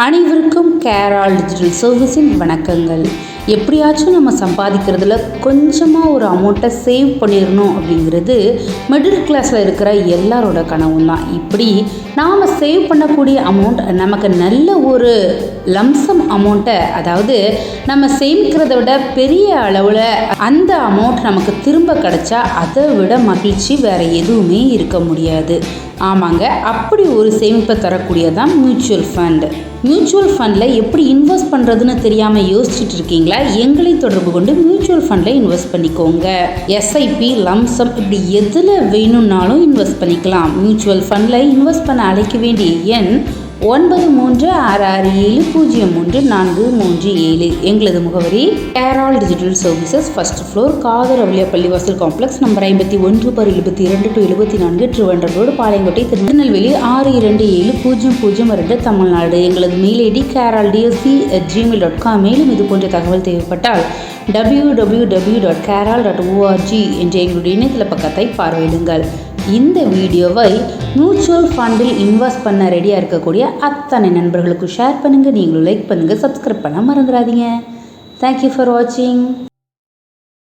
அனைவருக்கும் கேரால் டிஜிட்டல் சர்வீஸின் வணக்கங்கள். எப்படியாச்சும் நம்ம சம்பாதிக்கிறதுல கொஞ்சமாக ஒரு அமௌண்ட்டை சேவ் பண்ணிடணும் அப்படிங்கிறது மிடில் கிளாஸில் இருக்கிற எல்லாரோட கனவும் தான். இப்படி நாம் சேவ் பண்ணக்கூடிய அமௌண்ட் நமக்கு நல்ல ஒரு லம்சம் அமௌண்ட்டை, அதாவது நம்ம சேமிக்கிறத விட பெரிய அளவில் அந்த அமௌண்ட் நமக்கு திரும்ப கிடைச்சா அதை விட மகிழ்ச்சி வேறு எதுவுமே இருக்க முடியாது. ஆமாங்க, அப்படி ஒரு சேமிப்பை தரக்கூடியதான் மியூச்சுவல் ஃபண்ட். மியூச்சுவல் ஃபண்டில் எப்படி இன்வெஸ்ட் பண்ணுறதுன்னு தெரியாமல் யோசிச்சுட்டு இருக்கீங்களா? எங்களை தொடர்பு கொண்டு மியூச்சுவல் ஃபண்டில் இன்வெஸ்ட் பண்ணிக்கோங்க. எஸ்ஐபி, லம்சம் இப்படி எதில் வேணும்னாலும் இன்வெஸ்ட் பண்ணிக்கலாம். மியூச்சுவல் ஃபண்டில் இன்வெஸ்ட் பண்ண அழைக்க வேண்டிய எண் 9366703437. எங்களது முகவரி கேரால் digital services, first floor, Khader Auliya Pallivasal complex, number 51/72-74, Thiruvandar road, Palayamkottai, Tirunelveli 627002, Tamil Nadu. எங்களது மெயில் ஐடி caraldsc@gmail.com. மேலும் இது போன்ற தகவல் தேவைப்பட்டால் www.careall.org என்ற எங்களுடைய இணையதள பக்கத்தை பார்வையிடுங்கள். இந்த வீடியோவை மியூச்சுவல் ஃபண்டில் இன்வெஸ்ட் பண்ண ரெடியாக இருக்கக்கூடிய அத்தனை நண்பர்களுக்கு ஷேர் பண்ணுங்கள். நீங்களும் லைக் பண்ணுங்கள், சப்ஸ்கிரைப் பண்ண மறந்துடாதீங்க. தேங்க்யூ ஃபார் வாட்சிங்.